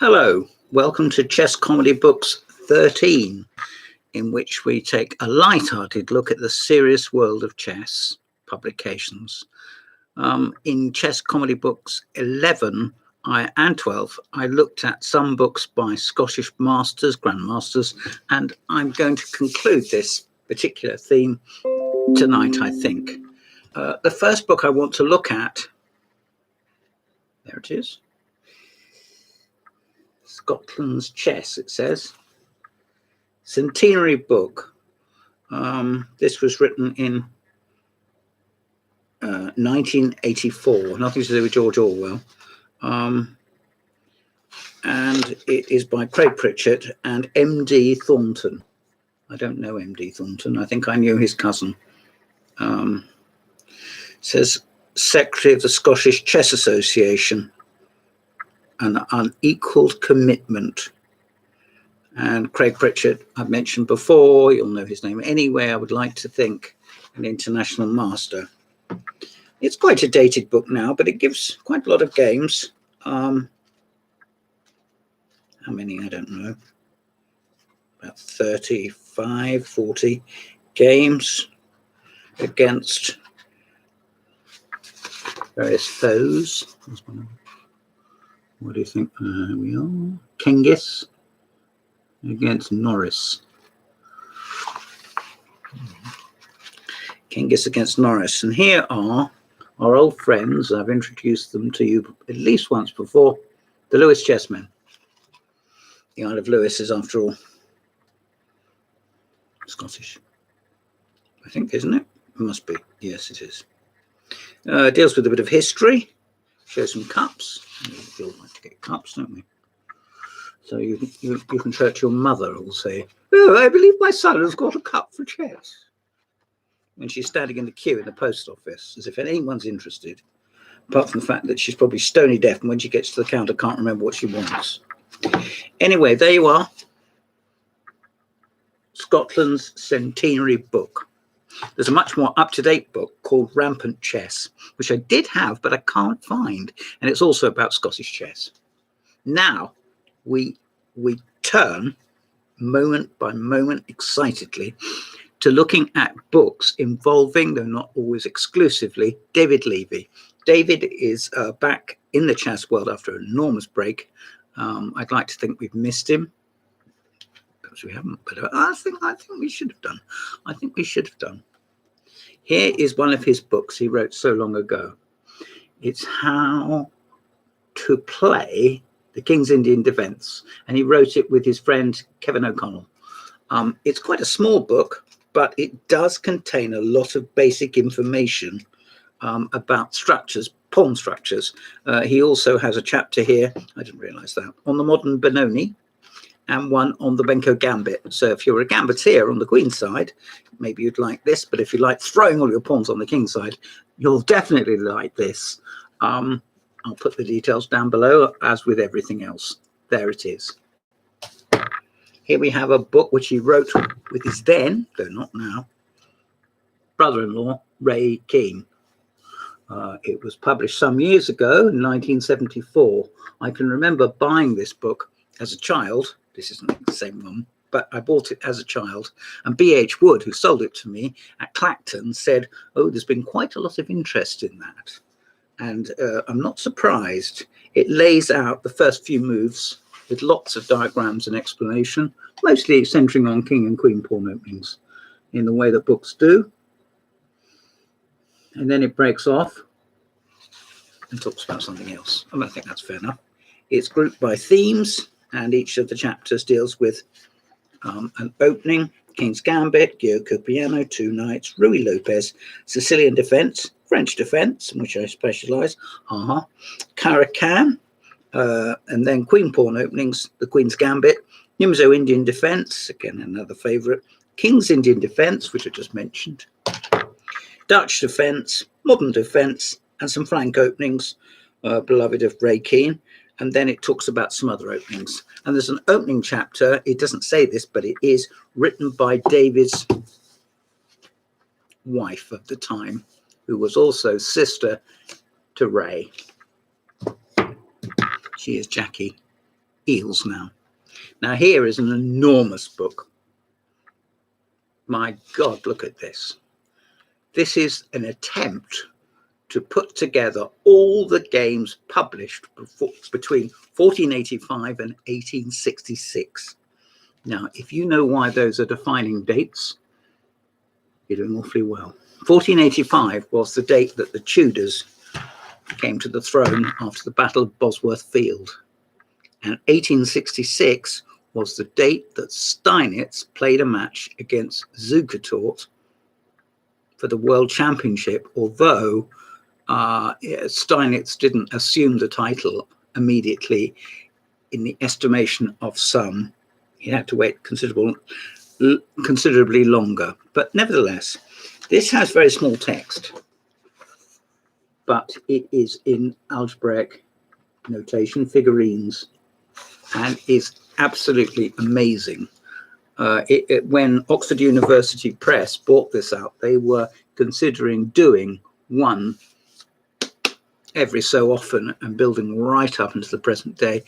Hello, welcome to Chess Comedy Books 13, in which we take a light-hearted look at the serious world of chess publications. In Chess Comedy Books 11 and 12, I looked at some books by Scottish masters, grandmasters, and I'm going to conclude this particular theme tonight, I think. The first book I want to look at, there it is, Scotland's Chess, it says. Centenary book. This was written in 1984, nothing to do with George Orwell. And it is by Craig Pritchett and M.D. Thornton. I don't know M.D. Thornton. I think I knew his cousin. It says Secretary of the Scottish Chess Association. An unequalled commitment. And Craig Pritchett, I've mentioned before, you'll know his name anyway, I would like to think, an international master. It's quite a dated book now, but it gives quite a lot of games. How many? I don't know. About 35, 40 games against various foes. What do you think? Here we are. Genghis against Norris. Genghis against Norris. And here are our old friends. I've introduced them to you at least once before. The Lewis chessmen. The Isle of Lewis is, after all, Scottish. I think, isn't it? It must be. Yes, it is. Deals with a bit of history. Shows some cups. We all like to get cups, don't we? So you can show it to your mother who will say, "Oh, I believe my son has got a cup for chess." When she's standing in the queue in the post office, as if anyone's interested, apart from the fact that she's probably stony deaf and when she gets to the counter can't remember what she wants. Anyway, there you are. Scotland's centenary book. There's a much more up-to-date book called Rampant Chess, which I did have, but I can't find. And it's also about Scottish chess. Now, we turn moment by moment excitedly to looking at books involving, though not always exclusively, David Levy. David is back in the chess world after an enormous break. I'd like to think we've missed him. Perhaps we haven't, but I think we should have done. I think we should have done. Here is one of his books he wrote so long ago. It's How to Play the King's Indian Defence, and he wrote it with his friend Kevin O'Connell. It's quite a small book, but it does contain a lot of basic information about structures, pawn structures. He also has a chapter here, I didn't realise that, on the modern Benoni, and one on the Benko Gambit. So if you're a gambiter on the Queen's side, maybe you'd like this, but if you like throwing all your pawns on the King's side, you'll definitely like this. I'll put the details down below, as with everything else. There it is. Here we have a book which he wrote with his then, though not now, brother-in-law, Ray Keane. It was published some years ago, in 1974. I can remember buying this book as a child. This isn't the same one, but I bought it as a child. And B.H. Wood, who sold it to me at Clacton, said, "Oh, there's been quite a lot of interest in that." And I'm not surprised. It lays out the first few moves with lots of diagrams and explanation, mostly centering on king and queen pawn openings in the way that books do. And then it breaks off and talks about something else. I think that's fair enough. It's grouped by themes, and each of the chapters deals with an opening, King's Gambit, Gyoko Piano, two knights, Ruy Lopez, Sicilian defence, French defence, in which I specialise, Caracan, and then queen pawn openings, the Queen's Gambit, Nimzo Indian defence, again another favourite, King's Indian defence, which I just mentioned, Dutch defence, modern defence, and some flank openings, beloved of Ray Keane. And then it talks about some other openings. And there's an opening chapter, it doesn't say this, but it is written by David's wife at the time, who was also sister to Ray. She is Jackie eels now. Now here is an enormous book. My God, look at this. This is an attempt to put together all the games published between 1485 and 1866. Now, if you know why those are defining dates, you're doing awfully well. 1485 was the date that the Tudors came to the throne after the Battle of Bosworth Field. And 1866 was the date that Steinitz played a match against Zukertort for the World Championship, although Steinitz didn't assume the title immediately. In the estimation of some, he had to wait considerably longer. But nevertheless, this has very small text, but it is in algebraic notation, figurines, and is absolutely amazing. When Oxford University Press bought this out, they were considering doing one every so often and building right up into the present day.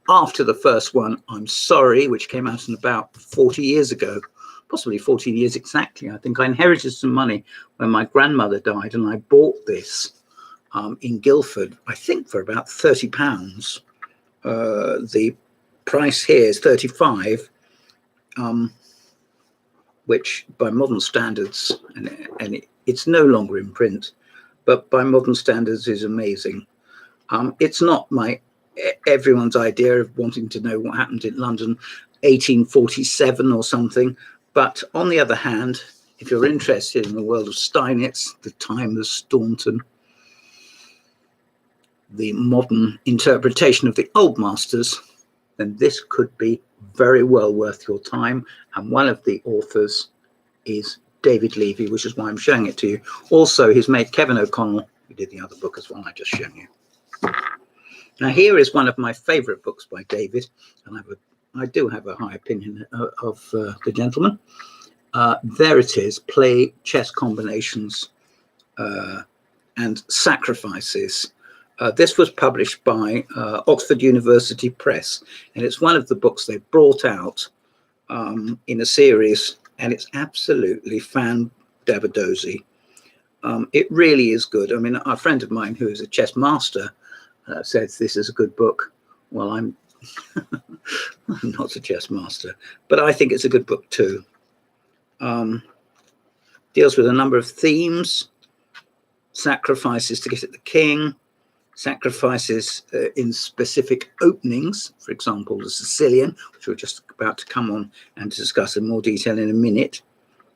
After the first one, I'm Sorry, which came out in about 40 years ago, possibly 14 years exactly. I think I inherited some money when my grandmother died, and I bought this in Guildford, I think for about £30. The price here is 35, which by modern standards, and it's no longer in print, but by modern standards is amazing. It's not everyone's idea of wanting to know what happened in London 1847 or something, but on the other hand, if you're interested in the world of Steinitz, the time of Staunton, the modern interpretation of the old masters, then this could be very well worth your time. And one of the authors is David Levy, which is why I'm showing it to you. Also, his mate Kevin O'Connell, who did the other book as well, I just shown you. Now, here is one of my favorite books by David, and I do have a high opinion of the gentleman. There it is, Play Chess Combinations and Sacrifices. This was published by Oxford University Press, and it's one of the books they brought out in a series, and it's absolutely fan-dabba-dozy. It really is good. I mean, a friend of mine who is a chess master says this is a good book. Well, I'm not a chess master, but I think it's a good book too. Deals with a number of themes: sacrifices to get at the king, sacrifices in specific openings, for example, the Sicilian, which we're just about to come on and discuss in more detail in a minute.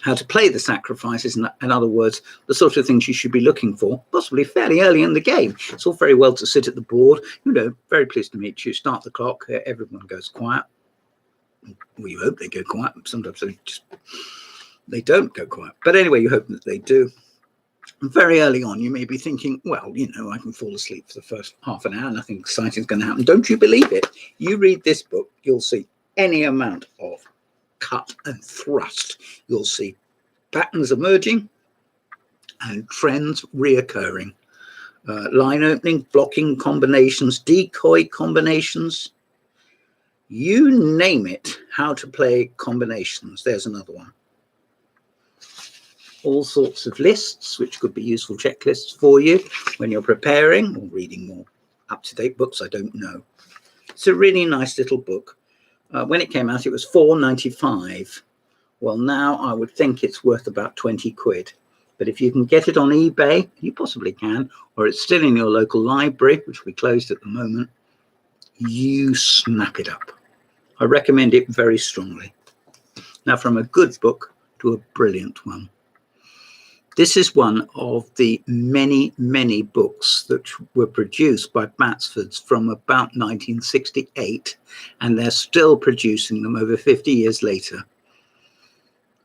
How to play the sacrifices, in other words, the sort of things you should be looking for, possibly fairly early in the game. It's all very well to sit at the board, very pleased to meet you, start the clock, everyone goes quiet. Well, you hope they go quiet. Sometimes they don't go quiet. But anyway, you hope that they do. Very early on, you may be thinking, well, I can fall asleep for the first half an hour. Nothing exciting is going to happen. Don't you believe it? You read this book, you'll see any amount of cut and thrust. You'll see patterns emerging and trends reoccurring. Line opening, blocking combinations, decoy combinations. You name it, how to play combinations. There's another one. All sorts of lists, which could be useful checklists for you when you're preparing or reading more up-to-date books. I don't know. It's a really nice little book. When it came out, it was £4.95. Well, now I would think it's worth about 20 quid. But if you can get it on eBay, you possibly can, or it's still in your local library, which we closed at the moment, you snap it up. I recommend it very strongly. Now, from a good book to a brilliant one. This is one of the many, many books that were produced by Batsfords from about 1968, and they're still producing them over 50 years later.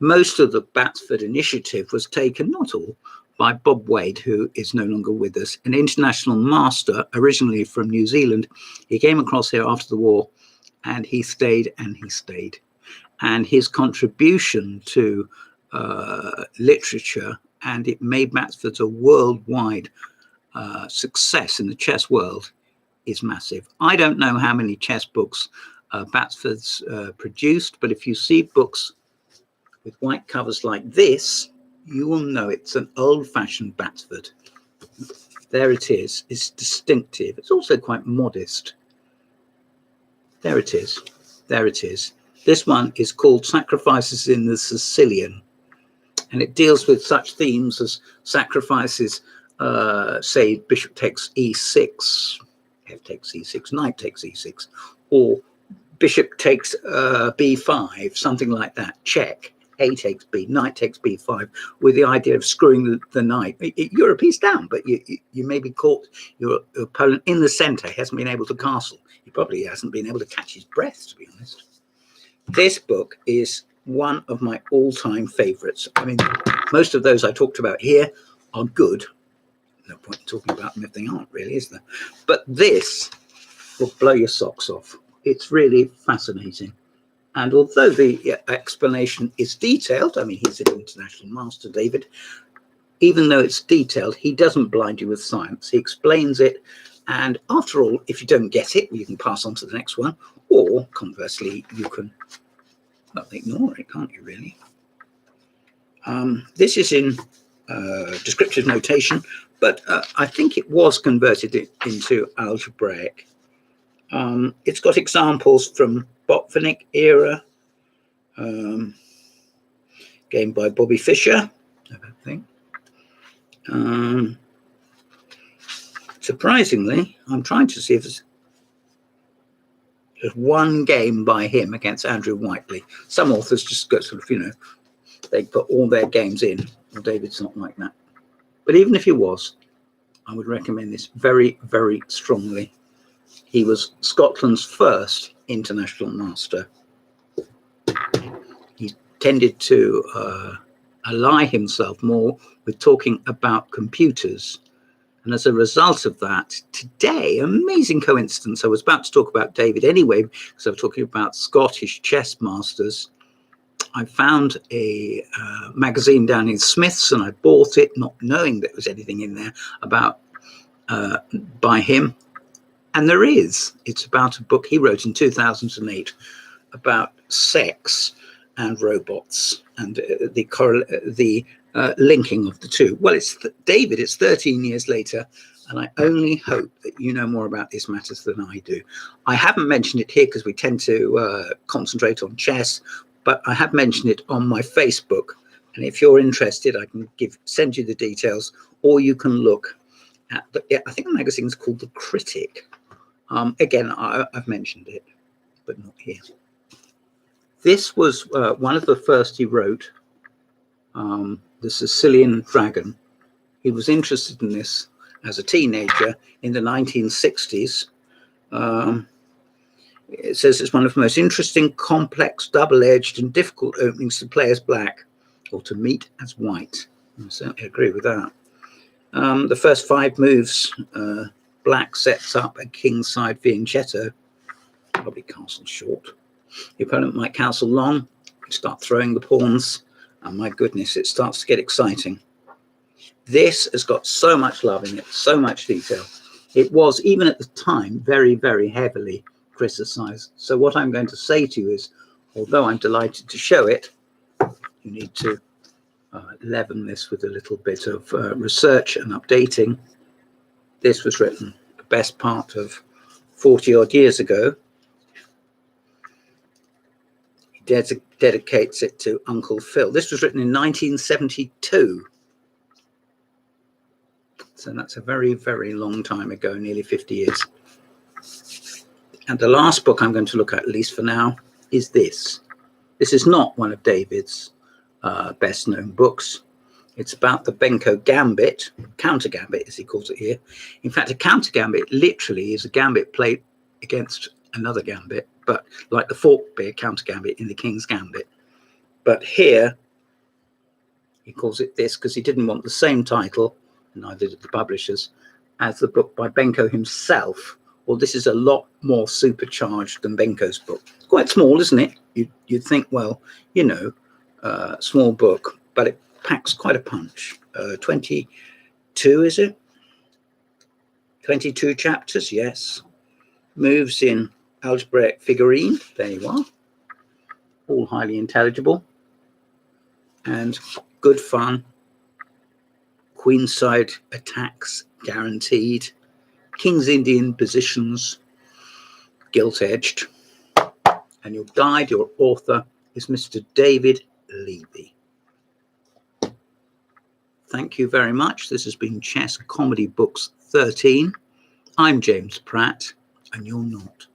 Most of the Batsford initiative was taken, not all, by Bob Wade, who is no longer with us, an international master, originally from New Zealand. He came across here after the war, and he stayed and he stayed. And his contribution to literature, and it made Batsford's a worldwide success in the chess world, is massive. I don't know how many chess books Batsford's produced, but if you see books with white covers like this, you will know it's an old-fashioned Batsford. There it is. It's distinctive. It's also quite modest. There it is. There it is. This one is called Sacrifices in the Sicilian, and it deals with such themes as sacrifices, say bishop takes e6, f takes e6, knight takes e6, or bishop takes b5, something like that, check. A takes B, knight takes B5, with the idea of screwing the knight. You're a piece down, but you may be caught, your opponent in the center. He hasn't been able to castle. He probably hasn't been able to catch his breath, to be honest. This book is one of my all-time favorites. I mean, most of those I talked about here are good. No point in talking about them if they aren't, really, is there? But this will blow your socks off. It's really fascinating. And although the explanation is detailed, I mean, he's an international master, David, even though it's detailed, he doesn't blind you with science. He explains it. And after all, if you don't get it, you can pass on to the next one. Or conversely, you can ignore it, can't you, really? This is in descriptive notation, but I think it was converted into algebraic. It's got examples from Botvinnik era, game by Bobby Fischer, I think. Surprisingly, I'm trying to see if there's one game by him against Andrew Whiteley. Some authors just go sort of, they put all their games in. Well, David's not like that. But even if he was, I would recommend this very, very strongly. He was Scotland's first international master. He tended to ally himself more with talking about computers. And as a result of that, today, amazing coincidence, I was about to talk about David anyway, because I was talking about Scottish chess masters. I found a magazine down in Smith's, and I bought it, not knowing there was anything in there about by him. And there is. It's about a book he wrote in 2008 about sex and robots and the linking of the two. Well, it's David, it's 13 years later, and I only hope that you know more about these matters than I do. I haven't mentioned it here because we tend to concentrate on chess, but I have mentioned it on my Facebook. And if you're interested, I can send you the details, or you can look at I think the magazine is called The Critic. Again, I've mentioned it, but not here. This was one of the first he wrote, The Sicilian Dragon. He was interested in this as a teenager in the 1960s. It says it's one of the most interesting, complex, double-edged and difficult openings to play as black or to meet as white. I certainly agree with that. The first 5 moves, black sets up a kingside fianchetto, probably castle short. The opponent might castle long, start throwing the pawns, and my goodness, it starts to get exciting. This has got so much love in it, so much detail. It was, even at the time, very, very heavily criticized. So what I'm going to say to you is, although I'm delighted to show it, you need to leaven this with a little bit of research and updating. This was written the best part of 40 odd years ago. He dedicates it to Uncle Phil. This was written in 1972. So that's a very, very long time ago, nearly 50 years. And the last book I'm going to look at least for now, is this. This is not one of David's best known books. It's about the Benko gambit, counter gambit as he calls it here. In fact, a counter gambit literally is a gambit played against another gambit, but like the fork would be a counter gambit in the King's Gambit. But here, he calls it this because he didn't want the same title, neither did the publishers, as the book by Benko himself. Well, this is a lot more supercharged than Benko's book. It's quite small, isn't it? You'd think, well, small book, but it packs quite a punch. 22, is it? 22 chapters, yes. moves in algebraic figurine. There you are. All highly intelligible and good fun. Queenside attacks guaranteed. King's Indian positions gilt-edged. And your guide, your author, is Mr. David Levy. Thank you very much. This has been Chess Comedy Books 13. I'm James Pratt, and you're not.